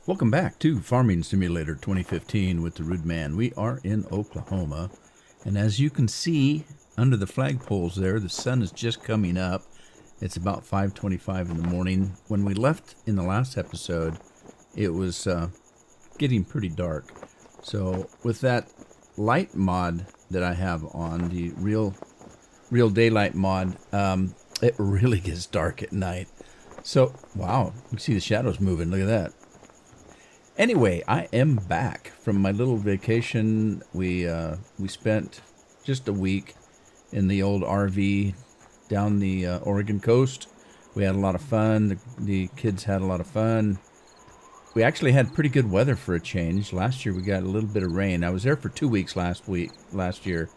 Welcome back to Farming Simulator 2015 with the Rude Man. We are in Oklahoma, and as you can see under the flagpoles there, the sun is just coming up. It's about 5:25 in the morning. When we left in the last episode, it was getting pretty dark. So with that light mod that I have on, the real daylight mod, it really gets dark at night. So, wow, you can see the shadows moving. Look at that. Anyway, I am back from my little vacation. We spent just a week in the old RV down the Oregon coast. We had a lot of fun. The kids had a lot of fun. We actually had pretty good weather for a change. Last year we got a little bit of rain. I was there for 2 weeks last year,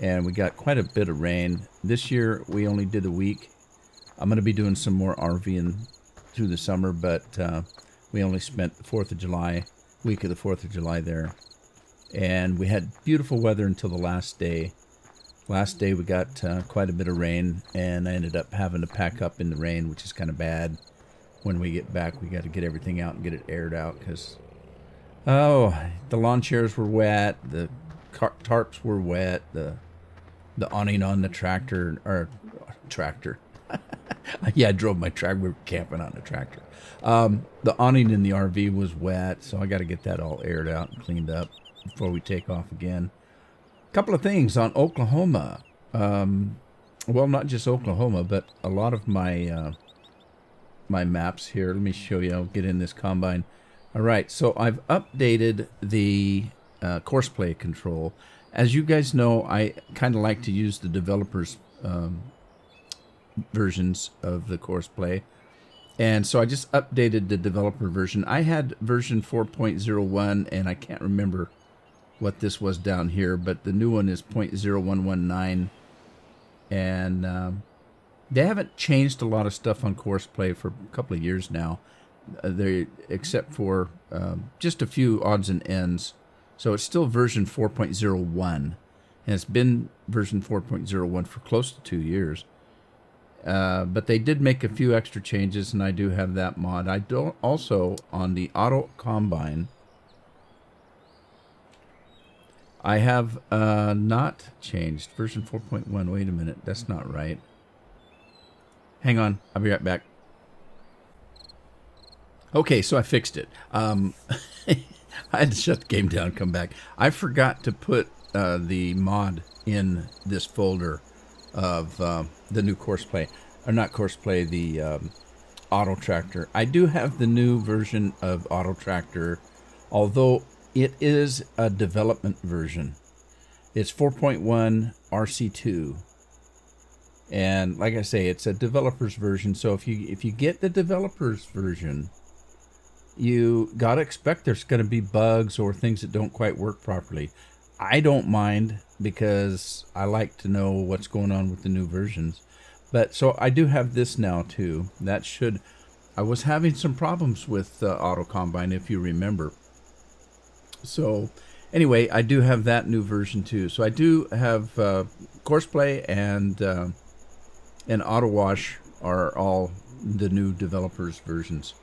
and we got quite a bit of rain. This year we only did a week. I'm going to be doing some more RVing through the summer, but we only spent the 4th of July, week of the 4th of July there. And we had beautiful weather until the last day. Last day we got quite a bit of rain, and I ended up having to pack up in the rain, which is kind of bad. When we get back, we got to get everything out and get it aired out because, the lawn chairs were wet, the tarps were wet, the awning on the tractor. Yeah, I drove my tractor. We were camping on the tractor. The awning in the RV was wet, so I got to get that all aired out and cleaned up before we take off again. A couple of things on Oklahoma. Well, not just Oklahoma, but a lot of my my maps here. Let me show you. I'll get in this combine. All right, so I've updated the Courseplay control. As you guys know, I kind of like to use the developers' versions of the Courseplay. And so I just updated the developer version. I had version 4.01, and I can't remember what this was down here, but the new one is 0.0119. And they haven't changed a lot of stuff on Courseplay for a couple of years now, except for just a few odds and ends. So it's still version 4.01, and it's been version 4.01 for close to 2 years. But they did make a few extra changes, and I do have that mod. I don't also on the Auto Combine. I have not changed version 4.1. Wait a minute, that's not right. Hang on, I'll be right back. Okay, so I fixed it. I had to shut the game down and come back. I forgot to put the mod in this folder of the new Courseplay, or not Courseplay, the Auto Tractor. I do have the new version of Auto Tractor, although it is a development version. It's 4.1 RC2, and like I say, it's a developer's version. So if you get the developer's version, you gotta expect there's gonna be bugs or things that don't quite work properly. I don't mind because I like to know what's going on with the new versions. But so I do have this now too. I was having some problems with Auto Combine, if you remember. So anyway, I do have that new version too. So I do have Courseplay and Auto Wash are all the new developers versions.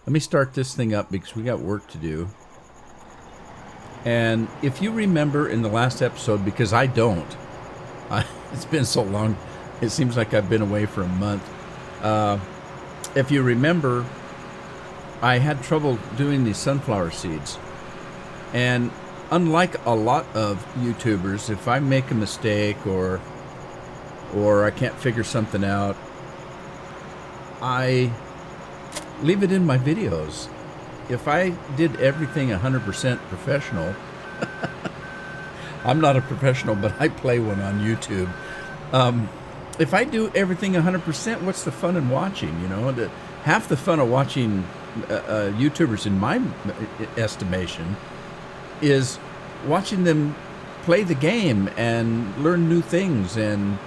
Let me start this thing up because we got work to do. And if you remember in the last episode, because I don't, it's been so long, it seems like I've been away for a month. If you remember, I had trouble doing these sunflower seeds. And unlike a lot of YouTubers, if I make a mistake or I can't figure something out, I leave it in my videos. If I did everything 100% professional, I'm not a professional, but I play one on YouTube. If I do everything 100%, what's the fun in watching? You know, half the fun of watching YouTubers, in my estimation, is watching them play the game and learn new things and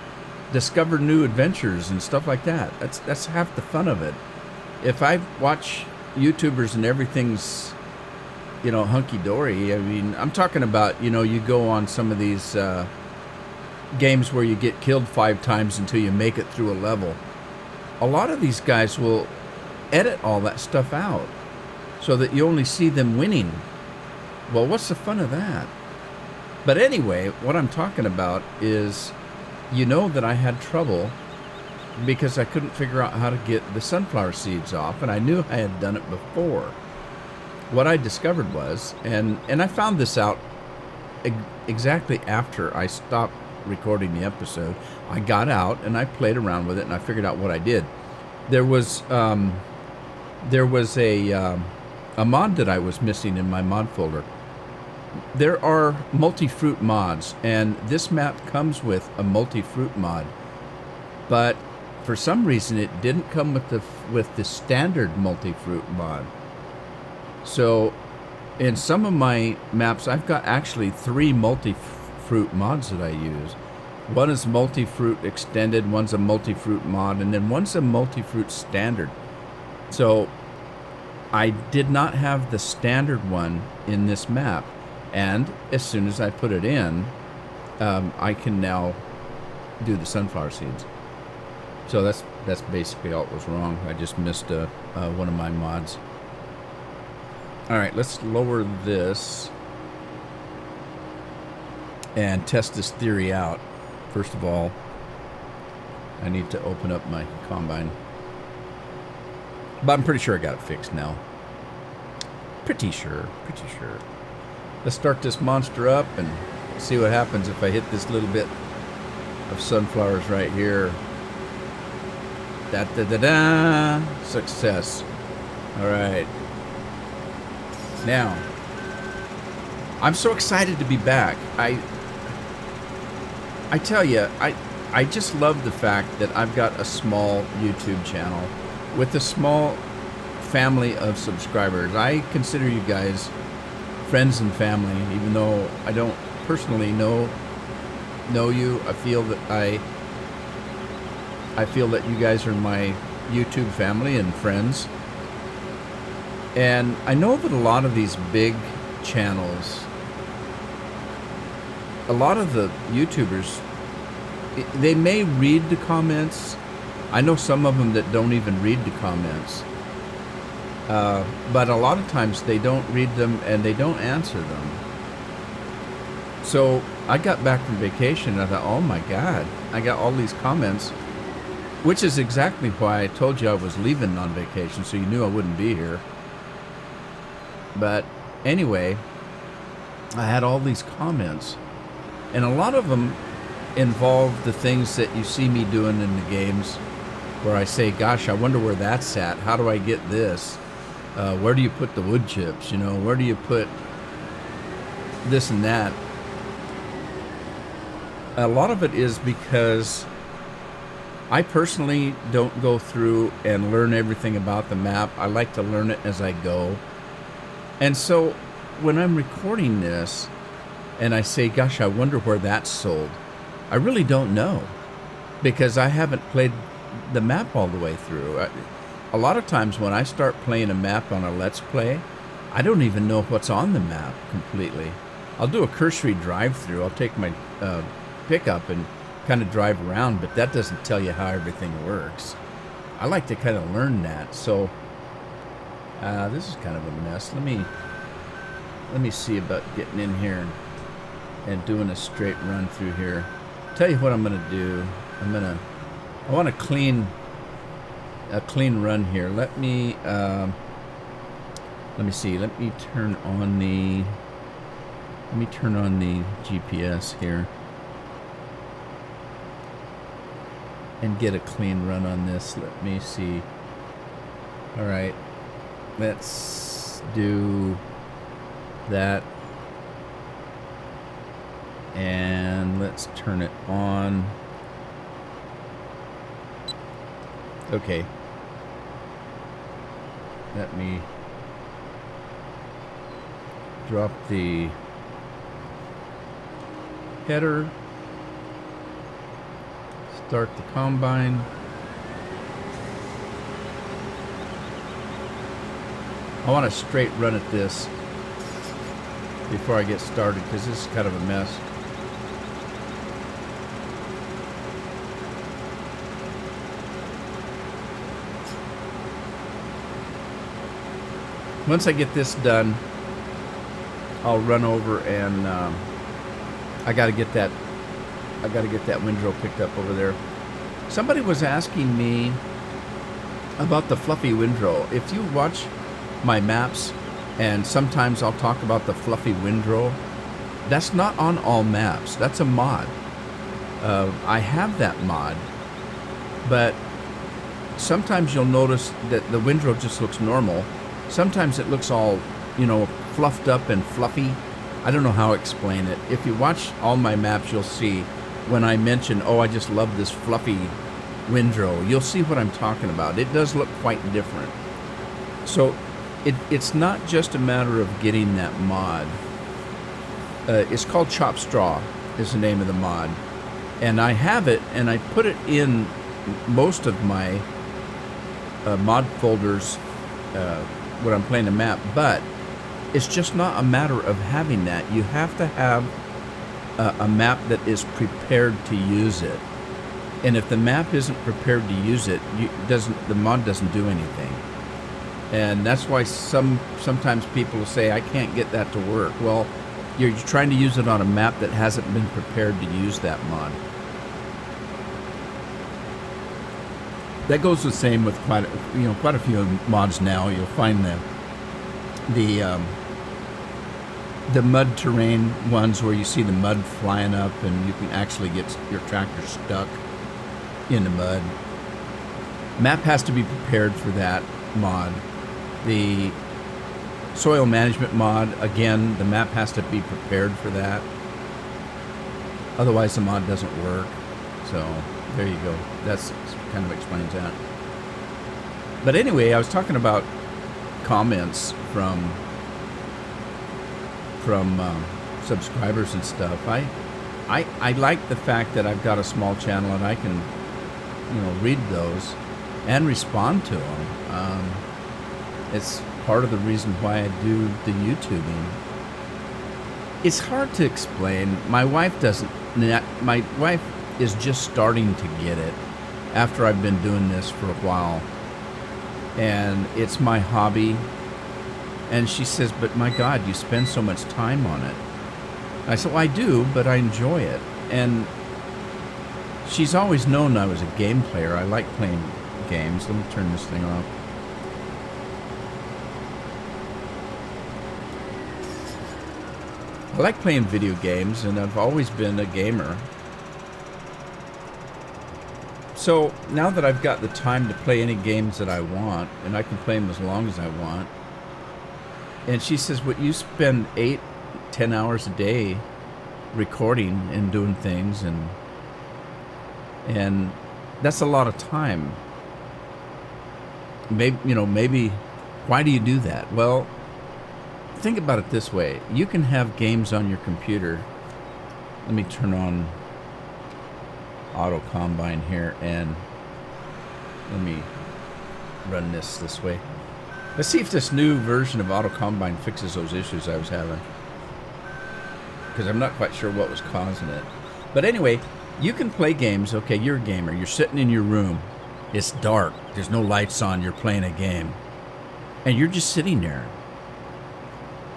discover new adventures and stuff like that. That's half the fun of it. If I watch YouTubers and everything's, hunky-dory, I mean, I'm talking about, you go on some of these games where you get killed 5 times until you make it through a level. A lot of these guys will edit all that stuff out. so that you only see them winning. Well, what's the fun of that? But anyway, what I'm talking about is, you know that I had trouble because I couldn't figure out how to get the sunflower seeds off, and I knew I had done it before. What I discovered was, and I found this out exactly after I stopped recording the episode. I got out and I played around with it, and I figured out what I did. There was a mod that I was missing in my mod folder. There are multi-fruit mods, and this map comes with a multi-fruit mod, but for some reason it didn't come with the standard multi-fruit mod. So in some of my maps, I've got actually 3 multi-fruit mods that I use. One is multi-fruit extended, one's a multi-fruit mod, and then one's a multi-fruit standard. So I did not have the standard one in this map, and as soon as I put it in, I can now do the sunflower seeds. So that's basically all that was wrong. I just missed one of my mods. All right, let's lower this and test this theory out. First of all, I need to open up my combine. But I'm pretty sure I got it fixed now. Pretty sure. Let's start this monster up and see what happens if I hit this little bit of sunflowers right here. Da-da-da-da! Success. All right. Now, I'm so excited to be back. I tell you, I just love the fact that I've got a small YouTube channel with a small family of subscribers. I consider you guys friends and family, even though I don't personally know you. I feel that you guys are my YouTube family and friends. And I know that a lot of these big channels, a lot of the YouTubers, they may read the comments. I know some of them that don't even read the comments. But a lot of times they don't read them and they don't answer them. So I got back from vacation and I thought, oh my God, I got all these comments, which is exactly why I told you I was leaving on vacation, so you knew I wouldn't be here. But anyway, I had all these comments, and a lot of them involve the things that you see me doing in the games, where I say, gosh, I wonder where that's at. How do I get this? Where do you put the wood chips? You know, where do you put this and that? A lot of it is because I personally don't go through and learn everything about the map. I like to learn it as I go. And so when I'm recording this and I say, gosh, I wonder where that's sold, I really don't know, because I haven't played the map all the way through. A lot of times when I start playing a map on a Let's Play, I don't even know what's on the map completely. I'll do a cursory drive-through. I'll take my pickup and kind of drive around, but that doesn't tell you how everything works. I like to kind of learn that. So this is kind of a mess. Let me see about getting in here and doing a straight run through here. Tell you what I'm gonna do. I want a clean run here. Let me see. Let me turn on the GPS here and get a clean run on this. Let me see. All right, let's do that, and let's turn it on. Okay, let me drop the header, start the combine. I want a straight run at this before I get started, because this is kind of a mess. Once I get this done, I'll run over and I got to get that. I got to get that windrow picked up over there. Somebody was asking me about the fluffy windrow. If you watch my maps, and sometimes I'll talk about the fluffy windrow, that's not on all maps. That's a mod. I have that mod, but sometimes you'll notice that the windrow just looks normal. Sometimes it looks all, fluffed up and fluffy. I don't know how to explain it. If you watch all my maps, you'll see when I mention, I just love this fluffy windrow, you'll see what I'm talking about. It does look quite different. So it's not just a matter of getting that mod. It's called Chop Straw is the name of the mod. And I have it, and I put it in most of my mod folders when I'm playing a map, but it's just not a matter of having that. You have to have a map that is prepared to use it. And if the map isn't prepared to use it, the mod doesn't do anything. And that's why sometimes people will say, I can't get that to work. Well, you're trying to use it on a map that hasn't been prepared to use that mod. That goes the same with quite a few mods now. You'll find the mud terrain ones where you see the mud flying up and you can actually get your tractor stuck in the mud. Map has to be prepared for that mod. The soil management mod, again, the map has to be prepared for that. Otherwise the mod doesn't work. So there you go. That's kind of explains that. But anyway, I was talking about comments from subscribers and stuff. I like the fact that I've got a small channel and I can read those and respond to them. It's part of the reason why I do the YouTubing. It's hard to explain. My wife doesn't. My wife is just starting to get it after I've been doing this for a while, and it's my hobby. And she says, "But my God, you spend so much time on it." I said, "Well, I do, but I enjoy it." And she's always known I was a game player. I like playing games. Let me turn this thing off. I like playing video games, and I've always been a gamer. So now that I've got the time to play any games that I want, and I can play them as long as I want, and she says, "What, you spend 8-10 hours a day recording and doing things, and that's a lot of time. Maybe why do you do that?" Well, think about it this way. You can have games on your computer. Let me turn on Auto Combine here, and let me run this way. Let's see if this new version of Auto Combine fixes those issues I was having, because I'm not quite sure what was causing it. But anyway, you can play games. Okay, you're a gamer. You're sitting in your room. It's dark. There's no lights on. You're playing a game. And you're just sitting there.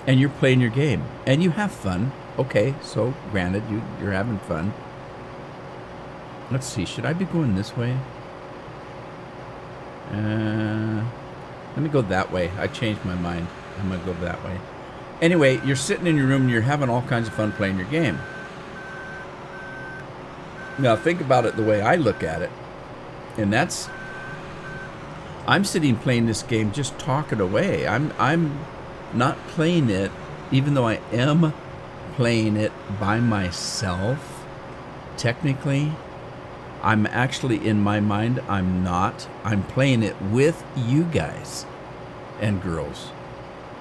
And you're playing your game. And you have fun. Okay, so granted, you're having fun. Let's see. Should I be going this way? Let me go that way. I changed my mind. I'm going to go that way. Anyway, you're sitting in your room and you're having all kinds of fun playing your game. Now, think about it the way I look at it. And that's... I'm sitting playing this game just talking away. I'm not playing it, even though I am playing it by myself, technically. I'm actually, in my mind, I'm not. I'm playing it with you guys and girls.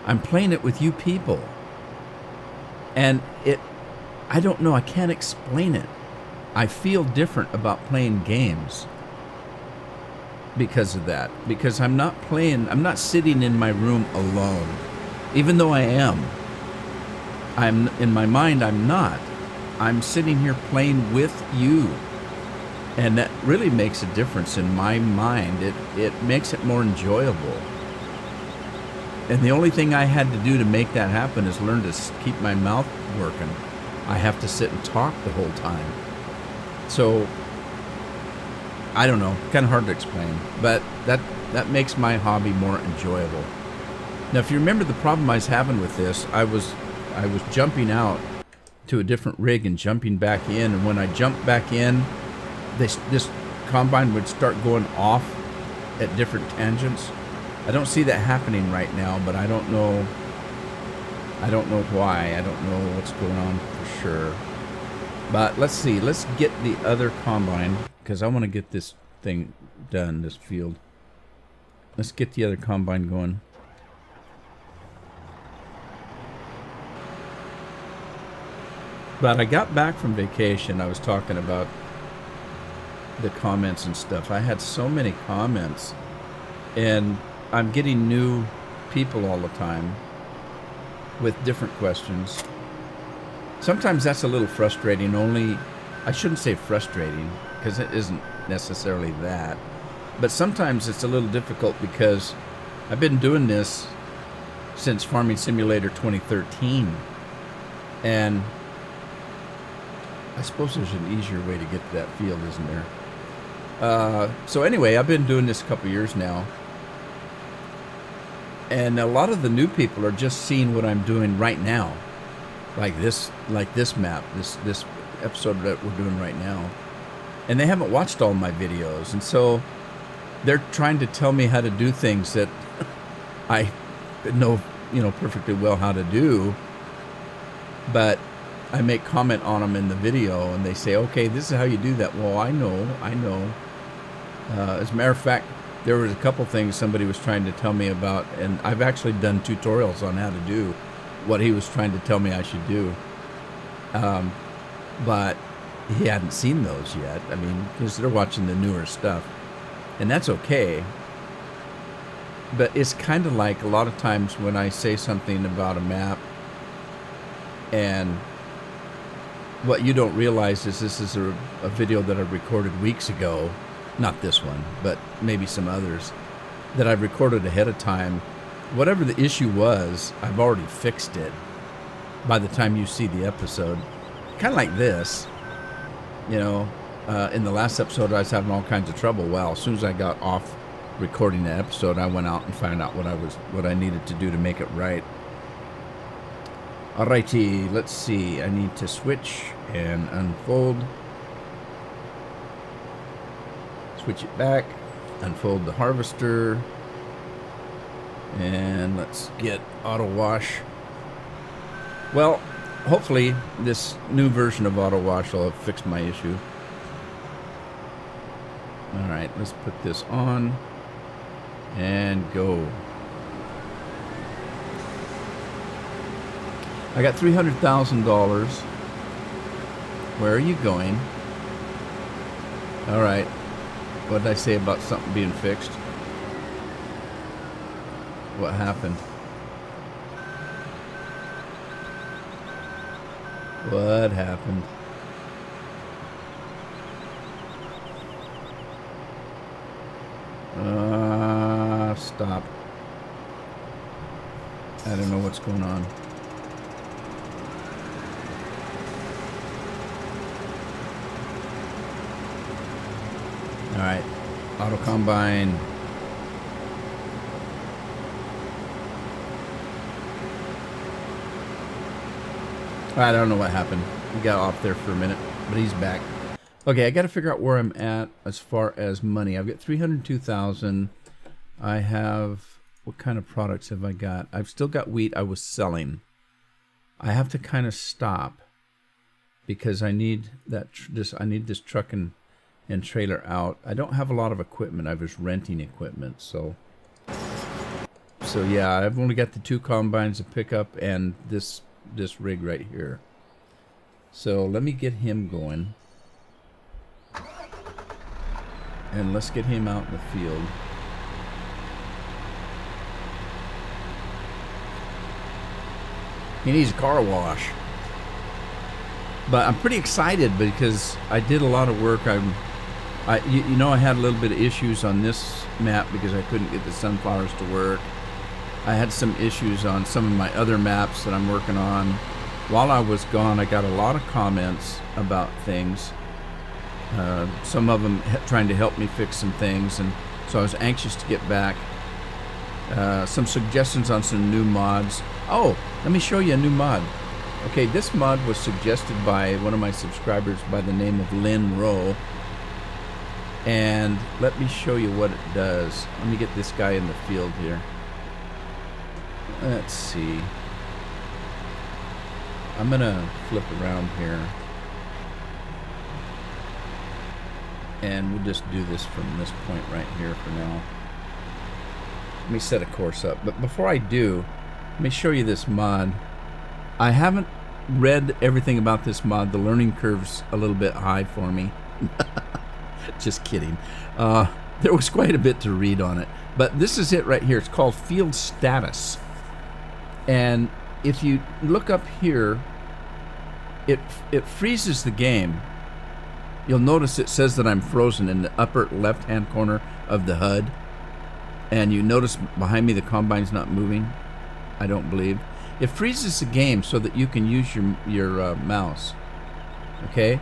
I'm playing it with you people. And I don't know, I can't explain it. I feel different about playing games because of that. Because I'm not sitting in my room alone. Even though I am. In my mind, I'm not. I'm sitting here playing with you. And that really makes a difference in my mind. It makes it more enjoyable. And the only thing I had to do to make that happen is learn to keep my mouth working. I have to sit and talk the whole time. So, I don't know, kind of hard to explain, but that makes my hobby more enjoyable. Now, if you remember the problem I was having with this, I was jumping out to a different rig and jumping back in, and when I jumped back in, this combine would start going off at different tangents. I don't see that happening right now, but I don't know why. I don't know what's going on for sure. But let's see. Let's get the other combine, because I want to get this thing done, this field. Let's get the other combine going. But I got back from vacation. I was talking about the comments and stuff. I had so many comments, and I'm getting new people all the time with different questions. Sometimes that's a little frustrating. I shouldn't say frustrating, because it isn't necessarily that. But sometimes it's a little difficult because I've been doing this since Farming Simulator 2013. And I suppose there's an easier way to get to that field, isn't there? So anyway, I've been doing this a couple years now. And a lot of the new people are just seeing what I'm doing right now. Like this map, this episode that we're doing right now. And they haven't watched all my videos. And so they're trying to tell me how to do things that I know, perfectly well how to do. But I make comment on them in the video, and they say, okay, this is how you do that. Well, I know. As a matter of fact, there was a couple things somebody was trying to tell me about, and I've actually done tutorials on how to do what he was trying to tell me I should do. But he hadn't seen those yet. I mean, because they're watching the newer stuff. And that's okay. But it's kind of like a lot of times when I say something about a map, and what you don't realize is this is a video that I recorded weeks ago. Not this one, but maybe some others that I've recorded ahead of time. Whatever the issue was, I've already fixed it by the time you see the episode. Kind of like this, in the last episode I was having all kinds of trouble. Well, as soon as I got off recording the episode, I went out and found out what I needed to do to make it right. Alrighty, let's see. I need to switch and unfold. Switch it back, unfold the harvester, and let's get auto wash. Well, hopefully this new version of auto wash will have fixed my issue. Alright, let's put this on and go. I got $300,000. Where are you going? Alright. What did I say about something being fixed? What happened? What happened? Stop. I don't know what's going on. Alright, auto combine. I don't know what happened. He got off there for a minute, but he's back. Okay, I got to figure out where I'm at as far as money. I've got 302,000. I have, what kind of products have I got? I've still got wheat I was selling. I have to kind of stop because I need I need this truck and trailer out. I don't have a lot of equipment. I was renting equipment, so yeah, I've only got the 2 combines to pick up and this rig right here. So let me get him going, and let's get him out in the field. He needs a car wash. But I'm pretty excited because I did a lot of work. I had a little bit of issues on this map because I couldn't get the sunflowers to work. I had some issues on some of my other maps that I'm working on. While I was gone, I got a lot of comments about things. Some of them trying to help me fix some things, and so I was anxious to get back. Some suggestions on some new mods. Oh, let me show you a new mod. Okay, this mod was suggested by one of my subscribers by the name of Lynn Rowe. And let me show you what it does. Let me get this guy in the field here. Let's see. I'm gonna flip around here. And we'll just do this from this point right here for now. Let me set a course up. But before I do, let me show you this mod. I haven't read everything about this mod. The learning curve's a little bit high for me. Just kidding. There was quite a bit to read on it. But this is it right here. It's called Field Status. And if you look up here, it freezes the game. You'll notice it says that I'm frozen in the upper left-hand corner of the HUD. And you notice behind me the combine's not moving. I don't believe. It freezes the game so that you can use your mouse. Okay?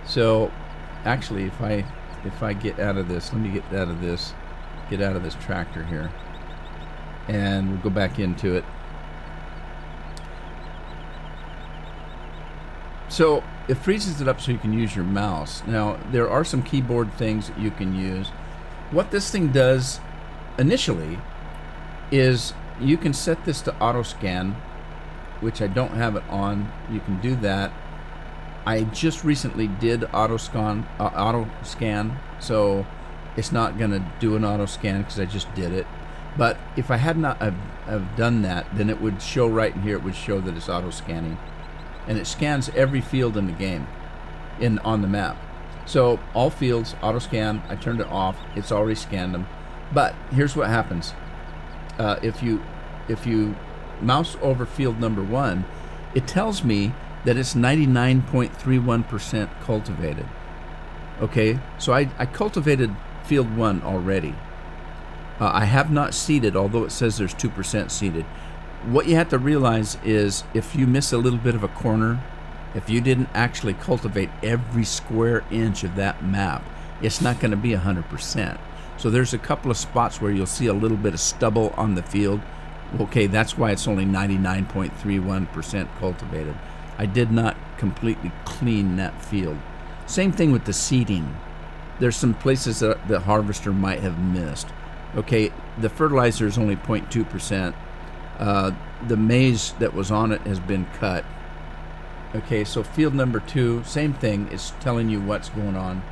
So, actually, if I get out of this, let me get out of this tractor here. And we'll go back into it. So it freezes it up so you can use your mouse. Now, there are some keyboard things that you can use. What this thing does initially is you can set this to auto scan, which I don't have it on. You can do that. I just recently did auto scan, so it's not going to do an auto scan because I just did it. But if I had not have done that, then it would show right in here. It would show that it's auto scanning. And it scans every field in the game, on the map. So all fields, auto scan. I turned it off. It's already scanned them. But here's what happens: if you mouse over field number 1, it tells me that it's 99.31% cultivated. Okay, so I cultivated field 1 already. I have not seeded, although it says there's 2% seeded. What you have to realize is if you miss a little bit of a corner, if you didn't actually cultivate every square inch of that map, it's not going to be 100%. So there's a couple of spots where you'll see a little bit of stubble on the field. Okay, that's why it's only 99.31% cultivated. I did not completely clean that field. Same thing with the seeding. There's some places that the harvester might have missed. Okay, the fertilizer is only 0.2%. The maize that was on it has been cut. Okay, so field number 2, same thing. It's telling you what's going on.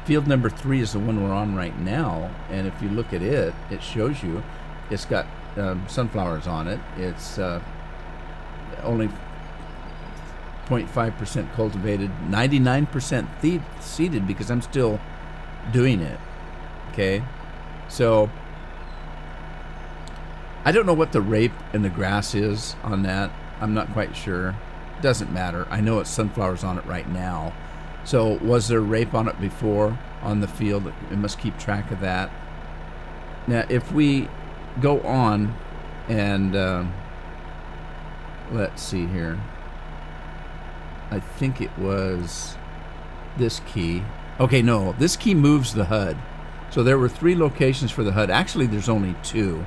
Field number 3 is the one we're on right now, and if you look at it, it shows you it's got sunflowers on it. It's only 0.5% cultivated, 99% seeded because I'm still doing it. Okay, so I don't know what the rape and the grass is on that. I'm not quite sure. Doesn't matter. I know it's sunflowers on it right now. So was there rape on it before on the field? It must keep track of that. Now if we go on and let's see here. I think it was this key. Okay, no, this key moves the HUD. So there were 3 locations for the HUD. Actually, there's only 2.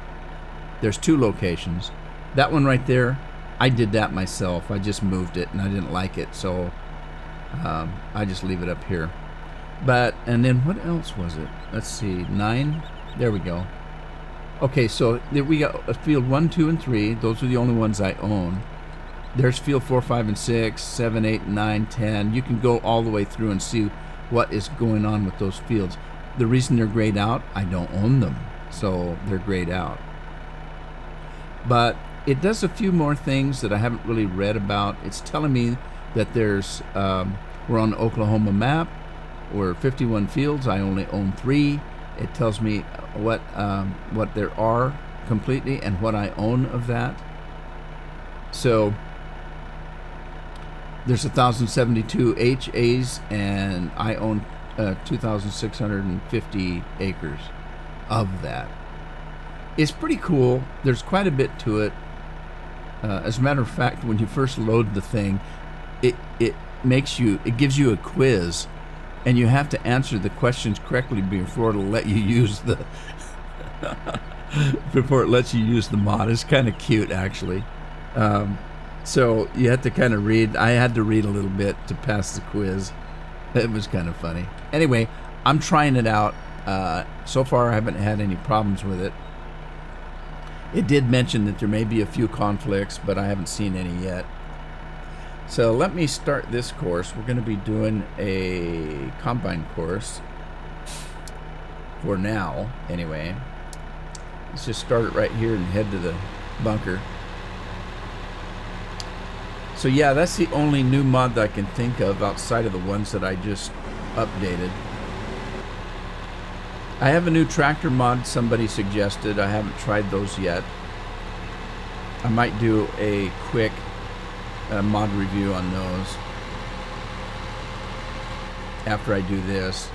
There's 2 locations. That one right there, I did that myself. I just moved it and I didn't like it, so I just leave it up here. But, and then what else was it? Let's see, 9. There we go. Okay, so we got field 1, 2, and 3. Those are the only ones I own. There's field 4, 5, and 6, 7, 8, 9, 10. You can go all the way through and see what is going on with those fields. The reason they're grayed out, I don't own them, so they're grayed out. But it does a few more things that I haven't really read about. It's telling me that there's we're on the Oklahoma map. We're 51 fields. I only own 3. It tells me what there are completely and what I own of that. So there's 1,072 HAs, and I own 2,650 acres of that. It's pretty cool. There's quite a bit to it. As a matter of fact, when you first load the thing, it gives you a quiz, and you have to answer the questions correctly before it'll let you use the before it lets you use the mod. It's kind of cute, actually. So you have to kind of read. I had to read a little bit to pass the quiz. It was kind of funny. Anyway, I'm trying it out. So far, I haven't had any problems with it. It did mention that there may be a few conflicts, but I haven't seen any yet. So let me start this course. We're going to be doing a Combine course for now, anyway. Let's just start it right here and head to the bunker. So yeah, that's the only new mod that I can think of outside of the ones that I just updated. I have a new tractor mod somebody suggested. I haven't tried those yet. I might do a quick mod review on those after I do this.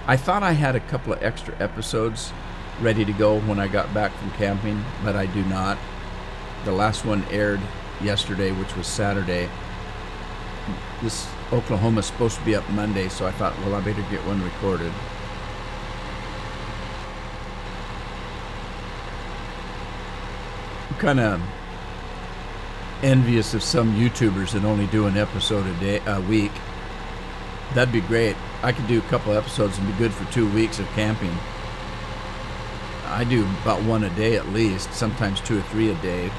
I thought I had a couple of extra episodes ready to go when I got back from camping, but I do not. The last one aired yesterday, which was Saturday. This Oklahoma's supposed to be up Monday, so I thought, well, I better get one recorded. I'm kind of envious of some YouTubers that only do an episode a week. That'd be great. I could do a couple episodes and be good for 2 weeks of camping. I do about one a day at least, sometimes 2 or 3 a day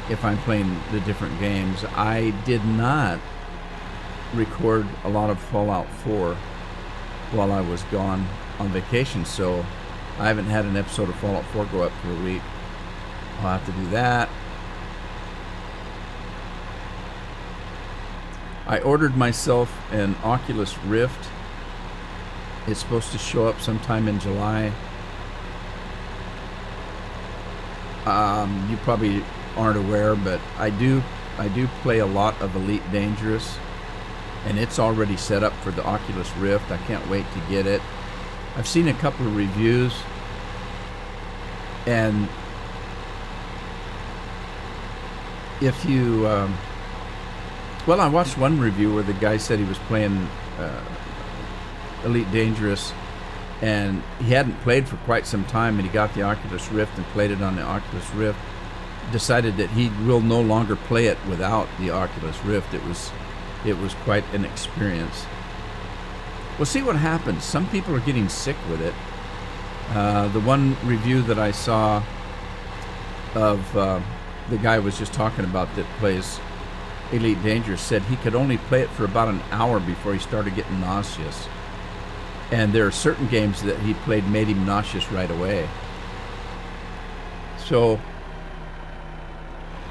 if I'm playing the different games. I did not record a lot of Fallout 4 while I was gone on vacation, so I haven't had an episode of Fallout 4 go up for a week. I'll have to do that. I ordered myself an Oculus Rift. It's supposed to show up sometime in July. You probably aren't aware, but I do play a lot of Elite Dangerous, and it's already set up for the Oculus Rift. I can't wait to get it. I've seen a couple of reviews, and if you well, I watched one review where the guy said he was playing Elite Dangerous, and he hadn't played for quite some time, and he got the Oculus Rift and played it on the Oculus Rift. Decided that he will no longer play it without the Oculus Rift. It was quite an experience. We'll see what happens. Some people are getting sick with it. The one review that I saw of the guy was just talking about that plays Elite Dangerous said he could only play it for about an hour before he started getting nauseous. And there are certain games that he played made him nauseous right away. So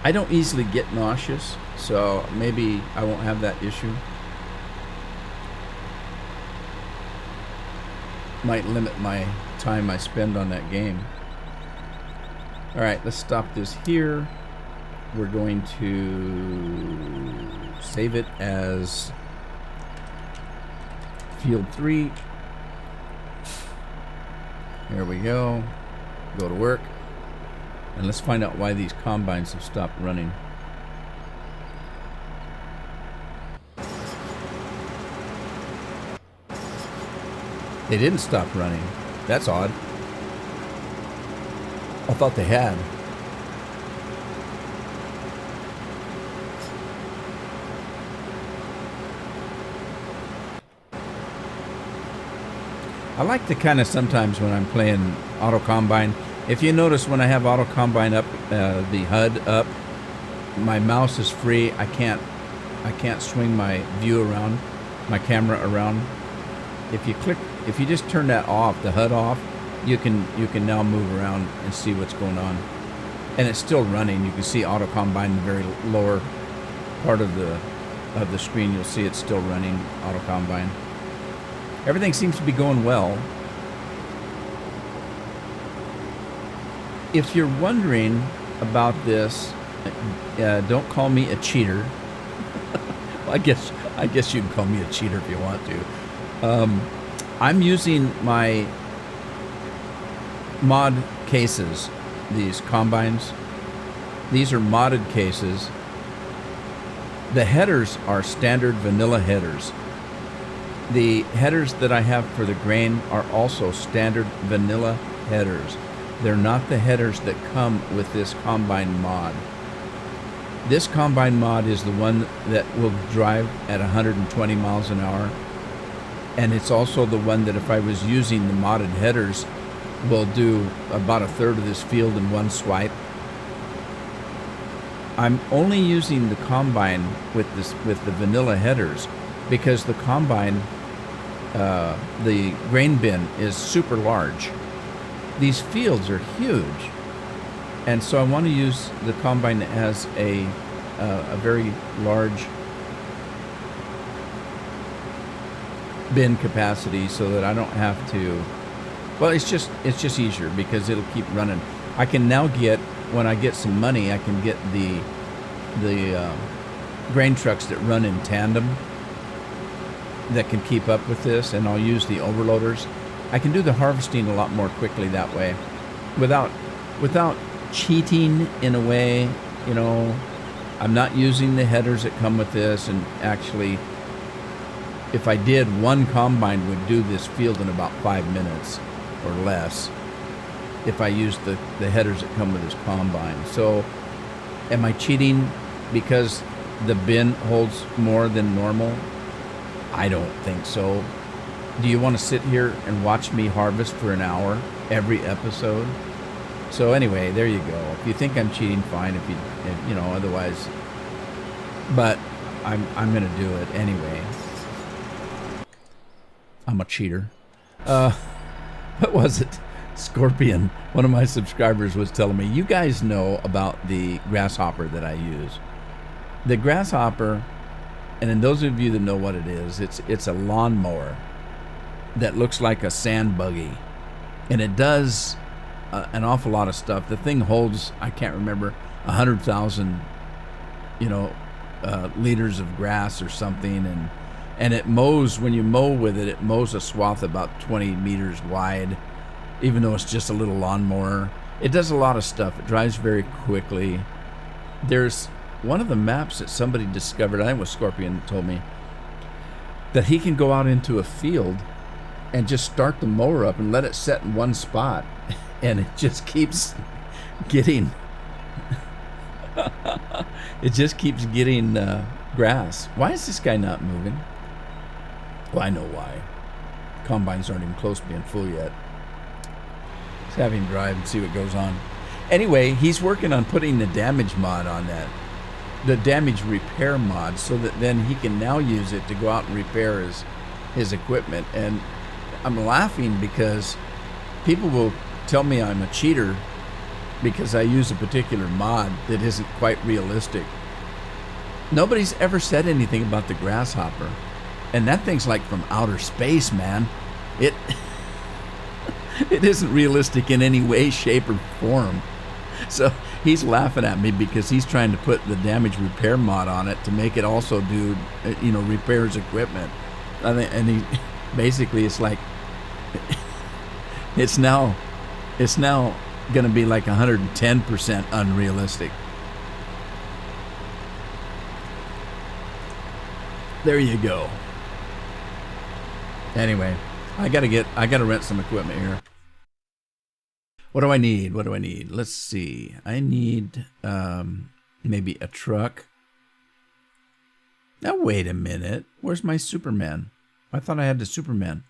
I don't easily get nauseous, so maybe I won't have that issue. Might limit my time I spend on that game. Alright, let's stop this here. We're going to save it as Field 3. There we go. Go to work. And let's find out why these combines have stopped running. They didn't stop running. That's odd. I thought they had. I like to kind of sometimes when I'm playing Auto Combine, if you notice when I have Auto Combine up, the HUD up, my mouse is free. I can't swing my view around, my camera around. If you just turn that off, the HUD off, you can now move around and see what's going on. And it's still running. You can see Auto Combine in the very lower part of the screen. You'll see it's still running, Auto Combine. Everything seems to be going well. If you're wondering about this, don't call me a cheater. Well, I guess you can call me a cheater if you want to. I'm using my mod cases these combines. These are modded cases. The headers are standard vanilla headers. The headers that I have for the grain are also standard vanilla headers. They're not the headers that come with this combine mod. This combine mod is the one that will drive at 120 miles an hour. And it's also the one that if I was using the modded headers, will do about a third of this field in one swipe. I'm only using the combine with the vanilla headers because the combine, the grain bin is super large. These fields are huge, and so I want to use the combine as a very large bin capacity so that I don't have to. Well, it's just easier because it'll keep running. I can now get, when I get some money, I can get the grain trucks that run in tandem that can keep up with this, and I'll use the overloaders. I can do the harvesting a lot more quickly that way, without cheating in a way. You know, I'm not using the headers that come with this, and actually, if I did, one combine would do this field in about 5 minutes or less if I used the headers that come with this combine. So am I cheating because the bin holds more than normal? I don't think so. Do you want to sit here and watch me harvest for an hour every episode? So anyway, there you go. If you think I'm cheating, fine. If you know, otherwise, but I'm gonna do it anyway. I'm a cheater. What was it? Scorpion, one of my subscribers, was telling me, you guys know about the grasshopper that I use. The grasshopper, and in those of you that know what it is, it's a lawnmower that looks like a sand buggy, and it does an awful lot of stuff. The thing holds, I can't remember, 100,000, liters of grass or something, and it mows. When you mow with it, it mows a swath about 20 meters wide, even though it's just a little lawnmower. It does a lot of stuff. It drives very quickly. There's one of the maps that somebody discovered, I think it was Scorpion that told me, that he can go out into a field and just start the mower up and let it set in one spot, and it just keeps getting grass. Why is this guy not moving? Well, I know why. Combines aren't even close to being full yet. Let's have him drive and see what goes on. Anyway, he's working on putting the damage mod on that, the damage repair mod, so that then he can now use it to go out and repair his equipment. And I'm laughing because people will tell me I'm a cheater because I use a particular mod that isn't quite realistic. Nobody's ever said anything about the grasshopper, and that thing's like from outer space, man. It isn't realistic in any way, shape, or form. So he's laughing at me because he's trying to put the damage repair mod on it to make it also do, repair his equipment. And he basically, it's like, it's now going to be like 110% unrealistic. There you go. Anyway, I gotta rent some equipment here. What do I need? Let's see. I need maybe a truck. Now wait a minute. Where's my Superman? I thought I had the Superman.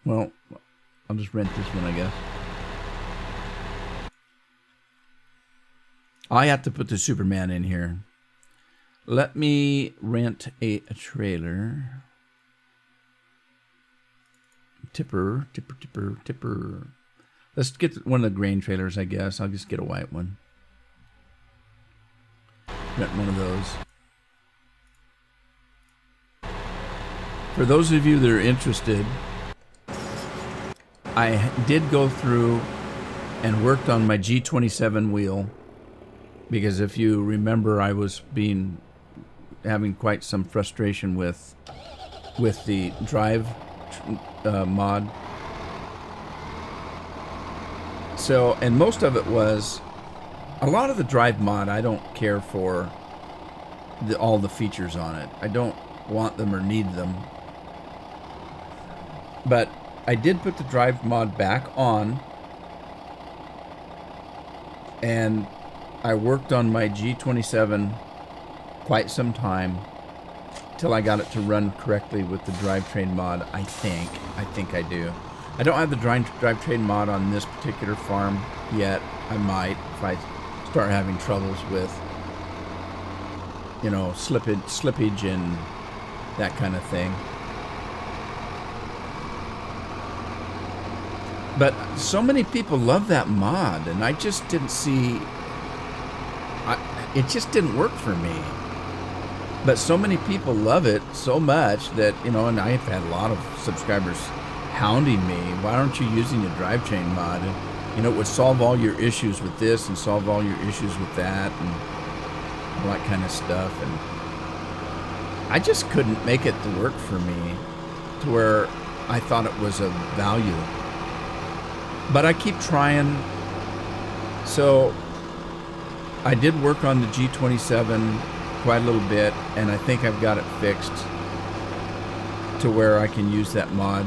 Well, I'll just rent this one, I guess. I have to put the Superman in here. Let me rent a trailer. Tipper. Let's get one of the grain trailers, I guess. I'll just get a white one. Rent one of those. For those of you that are interested, I did go through and worked on my G27 wheel, because if you remember, I was having quite some frustration with the drive mod. So, and most of it was, a lot of the drive mod, I don't care for all the features on it. I don't want them or need them. But I did put the drive mod back on, and I worked on my G27 quite some time till I got it to run correctly with the drivetrain mod. I think I do. I don't have the drivetrain mod on this particular farm yet. I might if I start having troubles with, you know, slippage and that kind of thing. But so many people love that mod, and I just didn't see, it just didn't work for me. But so many people love it so much that, you know, and I've had a lot of subscribers hounding me, why aren't you using the drivetrain mod? And, you know, it would solve all your issues with this and solve all your issues with that and all that kind of stuff. And I just couldn't make it to work for me to where I thought it was of value. But I keep trying. So I did work on the G27 quite a little bit, and I think I've got it fixed to where I can use that mod.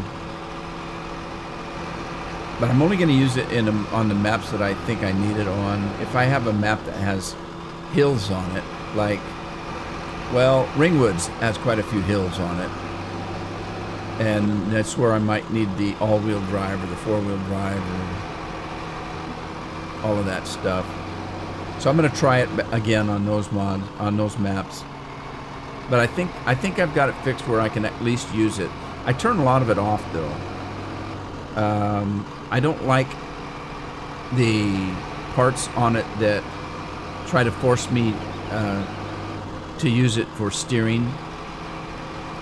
But I'm only going to use it on the maps that I think I need it on. If I have a map that has hills on it, like, well, Ringwoods has quite a few hills on it. And that's where I might need the all-wheel drive or the four-wheel drive or all of that stuff. So I'm going to try it again on those mods, on those maps. But I think I've got it fixed where I can at least use it. I turn a lot of it off though. I don't like the parts on it that try to force me to use it for steering,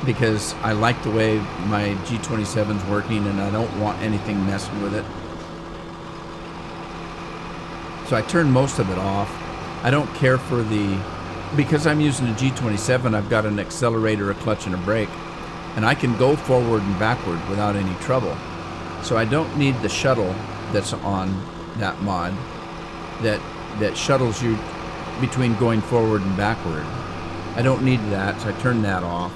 because I like the way my G27's working and I don't want anything messing with it. So I turn most of it off. I don't care for because I'm using a G27, I've got an accelerator, a clutch, and a brake, and I can go forward and backward without any trouble. So I don't need the shuttle that's on that mod that shuttles you between going forward and backward. I don't need that, so I turn that off.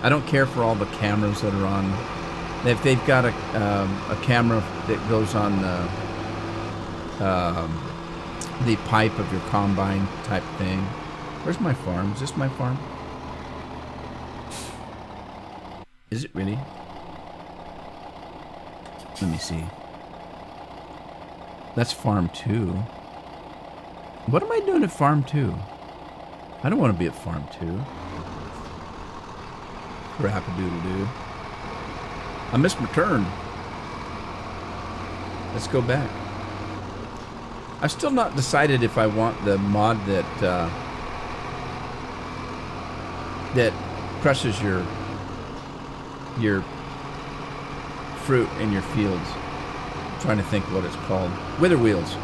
I don't care for all the cameras that are on. If they've got a camera that goes on the pipe of your combine type thing. Where's my farm? Is this my farm? Is it really? Let me see. That's farm 2. What am I doing at farm 2? I don't want to be at farm 2. Crap-a-doodle-doo. I missed my turn. Let's go back. I've still not decided if I want the mod that crushes your fruit in your fields. I'm trying to think what it's called. Wither wheels.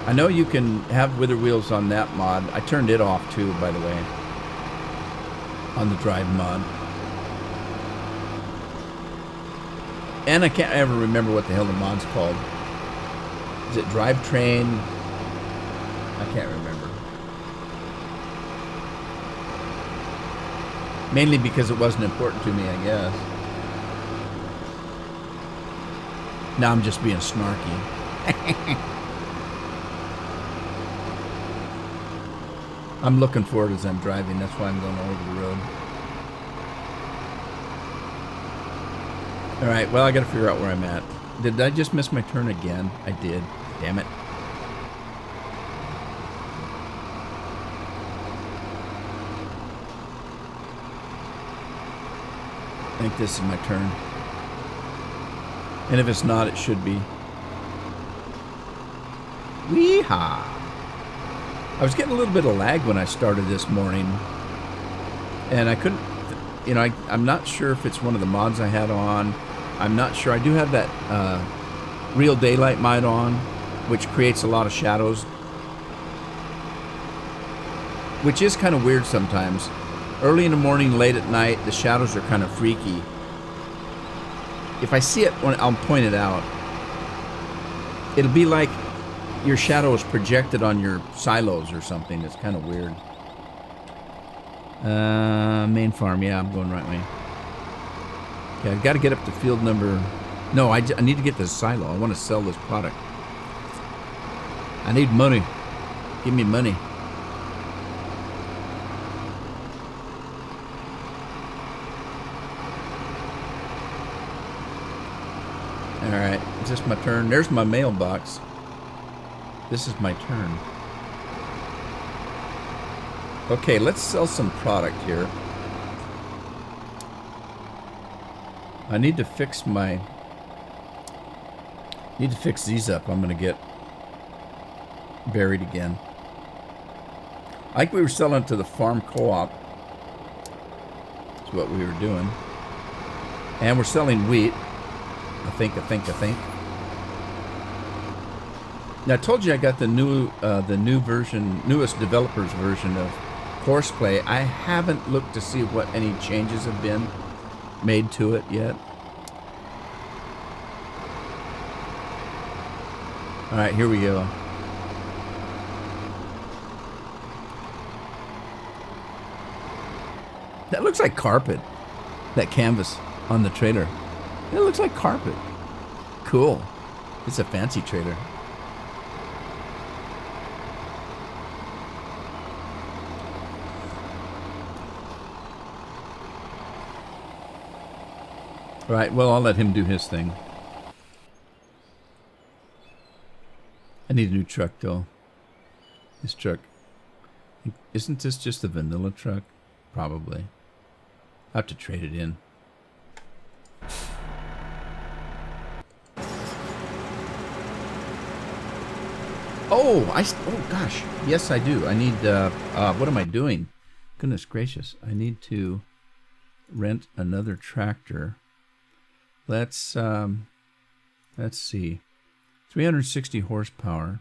I know you can have wither wheels on that mod. I turned it off too, by the way, on the drive mod. And I can't ever remember what the hell the mod's called. Is it drivetrain? I can't remember. Mainly because it wasn't important to me, I guess. Now I'm just being snarky. I'm looking for it as I'm driving. That's why I'm going over the road. All right, well, I got to figure out where I'm at. Did I just miss my turn again? I did. Damn it. I think this is my turn. And if it's not, it should be. Weehaw! I was getting a little bit of lag when I started this morning. And I couldn't, you know, I'm not sure if it's one of the mods I had on. I'm not sure. I do have that real daylight mod on, which creates a lot of shadows, which is kind of weird sometimes. Early in the morning, late at night, the shadows are kind of freaky. If I see it, I'll point it out. It'll be like your shadow is projected on your silos or something. It's kind of weird. Main farm. Yeah, I'm going right way. Okay, I've got to get up to field number... No, I need to get to the silo. I want to sell this product. I need money. Give me money. Alright, is this my turn? There's my mailbox. This is my turn. Okay, let's sell some product here. I need to fix my... Need to fix these up. I'm going to get buried again. I think we were selling to the farm co-op. That's what we were doing. And we're selling wheat. I think. Now I told you I got the new version, newest developer's version of Horseplay. I haven't looked to see what any changes have been made to it yet. All right, here we go. That looks like carpet. That canvas on the trailer. It looks like carpet. Cool. It's a fancy trailer. All right, well, I'll let him do his thing. I need a new truck, though. This truck. Isn't this just a vanilla truck? Probably. I have to trade it in. Oh gosh. Yes, I do. I need, what am I doing? Goodness gracious. I need to rent another tractor. Let's see. 360 horsepower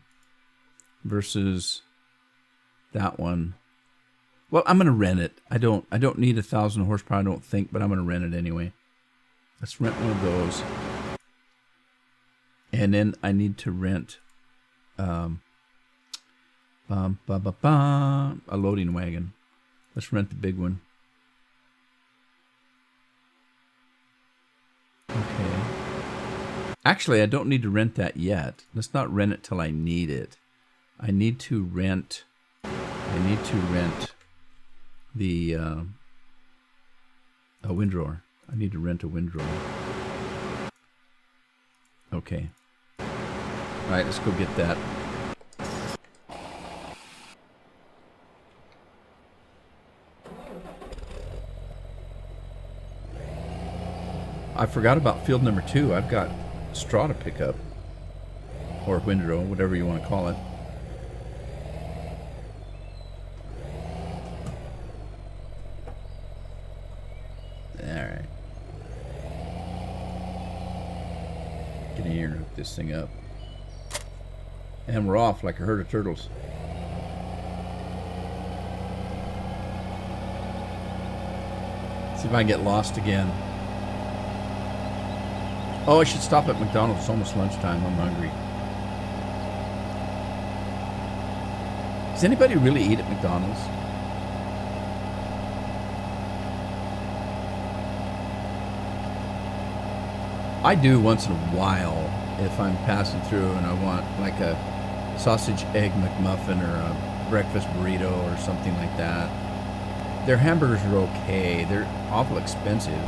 versus that one. Well, I'm going to rent it. I don't need 1,000 horsepower, I don't think, but I'm going to rent it anyway. Let's rent one of those. And then I need to rent a loading wagon. Let's rent the big one. Okay. Actually, I don't need to rent that yet. Let's not rent it till I need it. I need to rent the a windrower. I need to rent a windrower. Okay. All right, let's go get that. I forgot about field number 2. I've got straw to pick up. Or windrow, whatever you want to call it. Alright. Get in here and hook this thing up. And we're off like a herd of turtles. See if I can get lost again. Oh, I should stop at McDonald's. It's almost lunchtime. I'm hungry. Does anybody really eat at McDonald's? I do once in a while if I'm passing through and I want like a sausage egg McMuffin or a breakfast burrito or something like that. Their hamburgers are okay. They're awful expensive.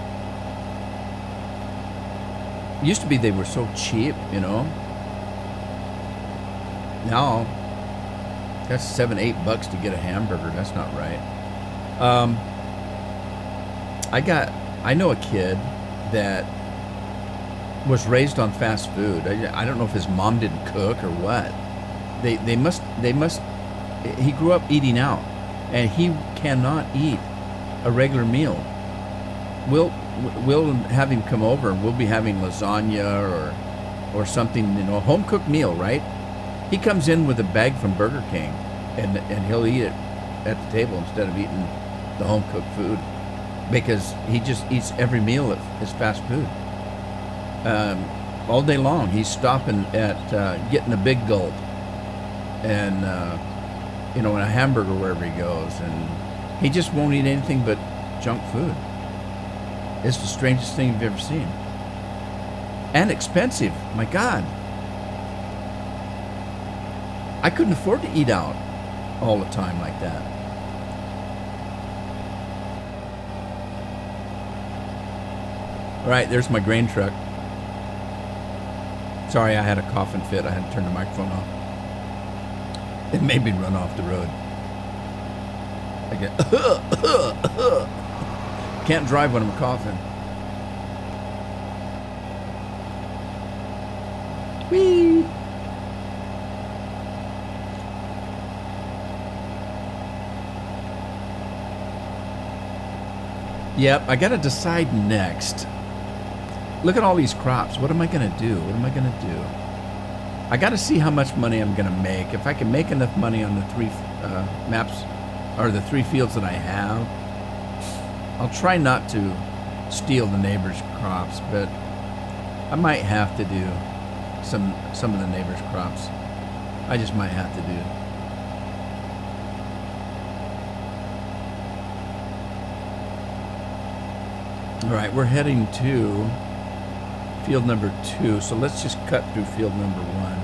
Used to be they were so cheap, you know. Now that's $7-8 to get a hamburger. That's not right. I know a kid that was raised on fast food. I don't know if his mom didn't cook or what. They must. He grew up eating out, and he cannot eat a regular meal. We'll have him come over, and we'll be having lasagna or something, you know, a home cooked meal, right? He comes in with a bag from Burger King, and he'll eat it at the table instead of eating the home cooked food, because he just eats every meal as fast food. all day long. He's stopping at getting a big gulp, and in a hamburger wherever he goes, and he just won't eat anything but junk food. It's the strangest thing you've ever seen, and expensive. My God, I couldn't afford to eat out all the time like that. All right, there's my grain truck. Sorry, I had a coughing fit. I had to turn the microphone off. It made me run off the road. I get can't drive when I'm coughing. Whee! Yep, I gotta decide next. Look at all these crops. What am I gonna do? What am I gonna do? I gotta see how much money I'm gonna make. If I can make enough money on the three maps, or the three fields that I have, I'll try not to steal the neighbor's crops, but I might have to do some of the neighbor's crops. I just might have to do. All right, we're heading to field number 2, so let's just cut through field number 1.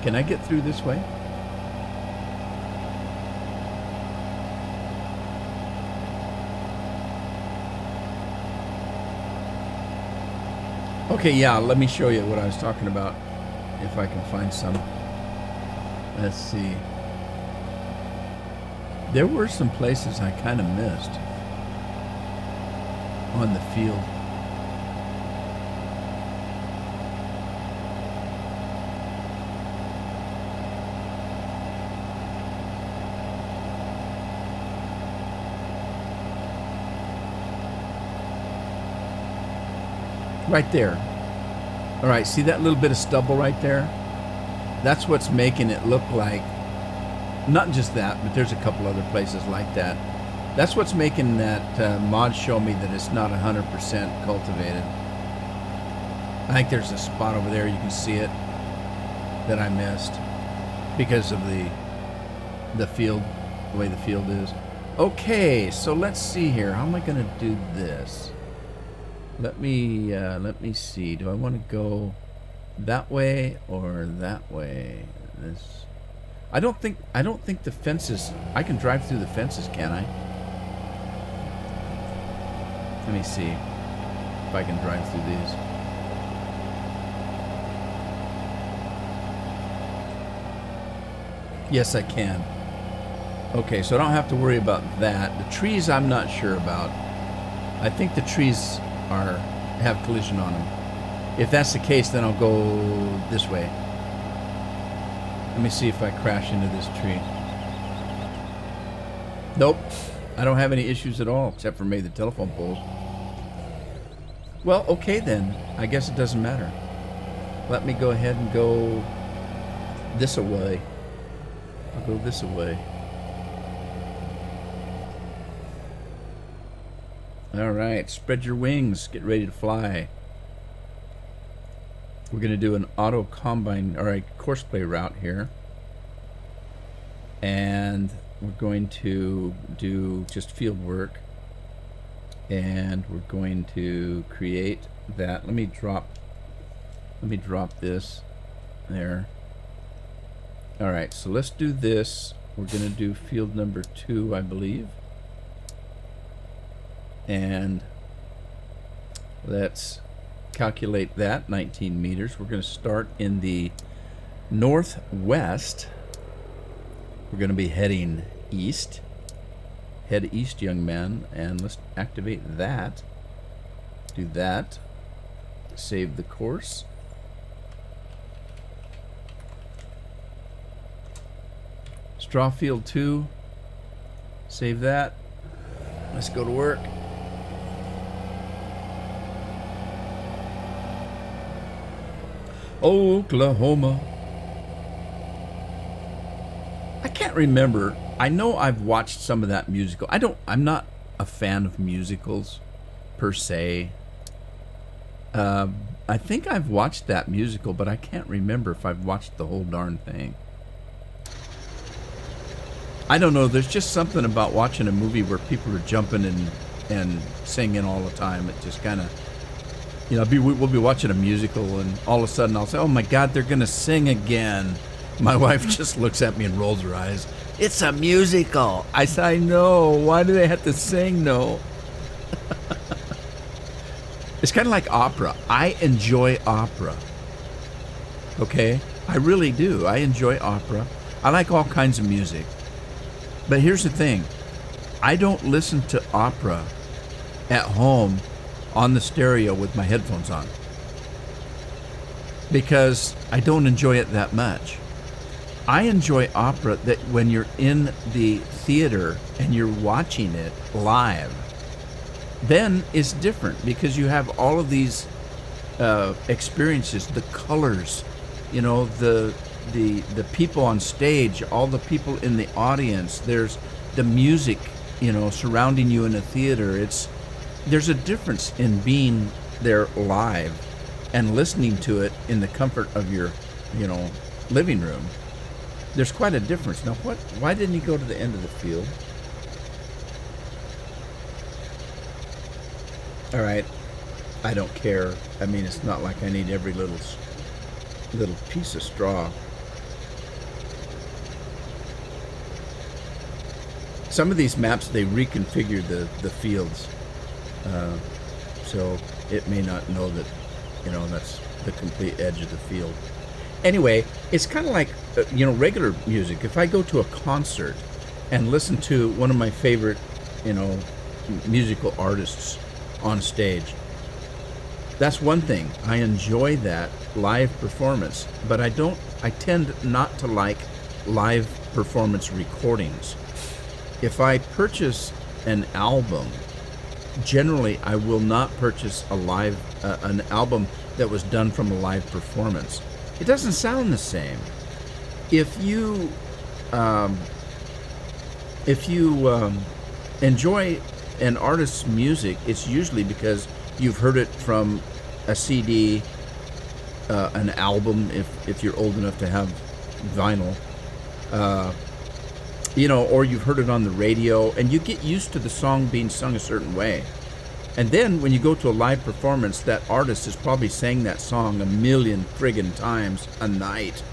Can I get through this way? Okay, yeah, let me show you what I was talking about, if I can find some. Let's see. There were some places I kind of missed on the field. Right there. All right, see that little bit of stubble right there? That's what's making it look like, not just that, but there's a couple other places like that. That's what's making that mod show me that it's not 100% cultivated. I think there's a spot over there, you can see it, that I missed because of the field, the way the field is. Okay, so let's see here. How am I going to do this? Let me see. Do I want to go that way or that way? This. I don't think the fences. I can drive through the fences, can I? Let me see if I can drive through these. Yes, I can. Okay, so I don't have to worry about that. The trees, I'm not sure about. I think the trees have collision on them. If that's the case, then I'll go this way. Let me see if I crash into this tree. Nope. I don't have any issues at all, except for maybe the telephone poles. Well, okay then. I guess it doesn't matter. Let me go ahead and go this away. I'll go this away. All right, spread your wings. Get ready to fly. We're going to do an auto combine, or a course play route here. And we're going to do just field work. And we're going to create that. Let me drop this there. All right, so let's do this. We're going to do field number 2, I believe. And let's calculate that, 19 meters. We're going to start in the northwest. We're going to be heading east. Head east, young man, and let's activate that. Do that. Save the course. Straw field 2. Save that. Let's go to work. Oklahoma. I can't remember. I know I've watched some of that musical. I'm not a fan of musicals. per se. I think I've watched that musical, but I can't remember if I've watched the whole darn thing. I don't know. There's just something about watching a movie where people are jumping and singing all the time. It just kind of, you know, we'll be watching a musical, and all of a sudden I'll say, "Oh my God, they're gonna sing again." My wife just looks at me and rolls her eyes. "It's a musical." I say, "I know. Why do they have to sing? No." It's kind of like opera. I enjoy opera. Okay? I really do. I enjoy opera. I like all kinds of music. But here's the thing. I don't listen to opera at home on the stereo with my headphones on, because I don't enjoy it that much. I enjoy opera that when you're in the theater and you're watching it live, then it's different, because you have all of these experiences, the colors, you know, the people on stage, all the people in the audience. There's the music, you know, surrounding you in a theater. There's a difference in being there live and listening to it in the comfort of your, you know, living room. There's quite a difference. Now, why didn't he go to the end of the field? All right, I don't care. I mean, it's not like I need every little piece of straw. Some of these maps, they reconfigure the fields, so it may not know that, you know, that's the complete edge of the field. Anyway, it's kind of like, you know, regular music. If I go to a concert and listen to one of my favorite, you know, musical artists on stage, that's one thing. I enjoy that live performance, but I tend not to like live performance recordings. If I purchase an album, generally I will not purchase an album that was done from a live performance. It doesn't sound the same. If you enjoy an artist's music, it's usually because you've heard it from a CD, an album, if you're old enough to have vinyl, you know, or you've heard it on the radio, and you get used to the song being sung a certain way. And then when you go to a live performance, that artist is probably saying that song 1,000,000 friggin' times a night,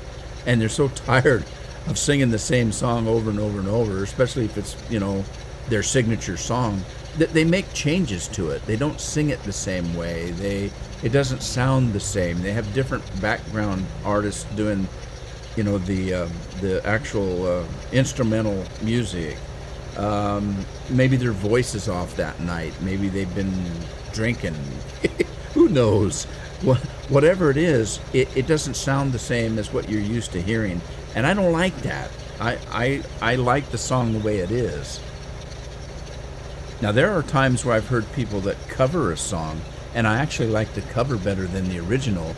and they're so tired of singing the same song over and over and over, especially if it's, you know, their signature song, that they make changes to it. They don't sing it the same way. It doesn't sound the same. They have different background artists doing, you know, the actual instrumental music. Maybe their voice is off that night. Maybe they've been drinking. Who knows? Whatever it is, it doesn't sound the same as what you're used to hearing. And I don't like that. I like the song the way it is. Now, there are times where I've heard people that cover a song, and I actually like the cover better than the original,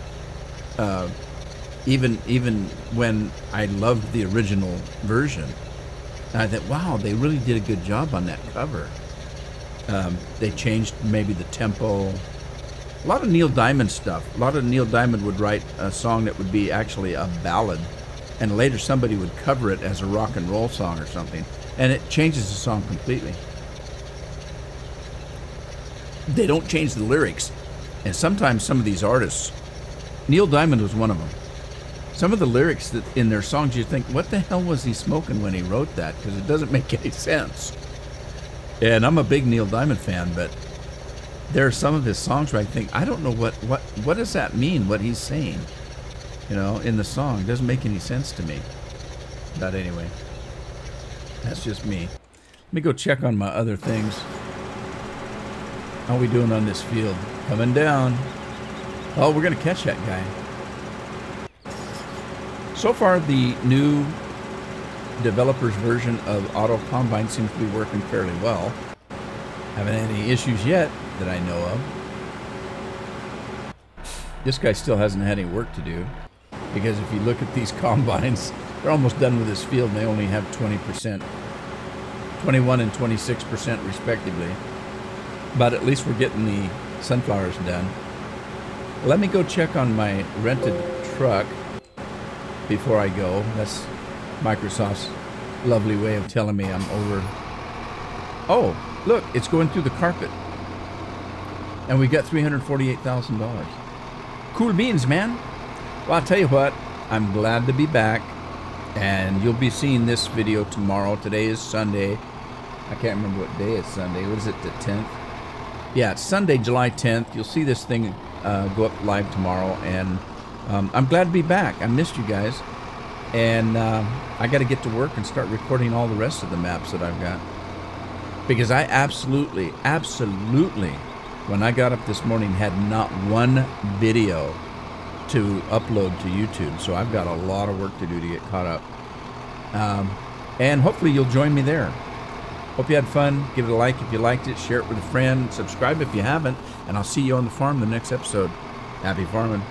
even when I loved the original version. And I thought, wow, they really did a good job on that cover. They changed maybe the tempo. A lot of Neil Diamond stuff. A lot of Neil Diamond would write a song that would be actually a ballad, and later somebody would cover it as a rock and roll song or something, and it changes the song completely. They don't change the lyrics. And sometimes some of these artists, Neil Diamond was one of them, some of the lyrics that in their songs, you think, what the hell was he smoking when he wrote that? Because it doesn't make any sense. And I'm a big Neil Diamond fan, but there are some of his songs where I think, I don't know what does that mean, what he's saying, you know, in the song. It doesn't make any sense to me. But anyway, that's just me. Let me go check on my other things. How are we doing on this field? Coming down. Oh, we're going to catch that guy. So far, the new developer's version of Auto Combine seems to be working fairly well. Haven't had any issues yet that I know of. This guy still hasn't had any work to do, because if you look at these combines, they're almost done with this field and they only have 20%, 21 and 26% respectively. but at least we're getting the sunflowers done. Let me go check on my rented truck before I go. That's Microsoft's lovely way of telling me I'm over. Oh, look, it's going through the carpet. And we got $348,000. Cool beans, man. Well, I'll tell you what, I'm glad to be back. And you'll be seeing this video tomorrow. Today is Sunday. I can't remember what day it's Sunday. What is it, the 10th? Yeah, it's Sunday, July 10th. You'll see this thing go up live tomorrow. And I'm glad to be back. I missed you guys. And I got to get to work and start recording all the rest of the maps that I've got. Because I absolutely, when I got up this morning, had not one video to upload to YouTube. So I've got a lot of work to do to get caught up. And hopefully you'll join me there. Hope you had fun. Give it a like if you liked it. Share it with a friend. Subscribe if you haven't. And I'll see you on the farm the next episode. Happy farming.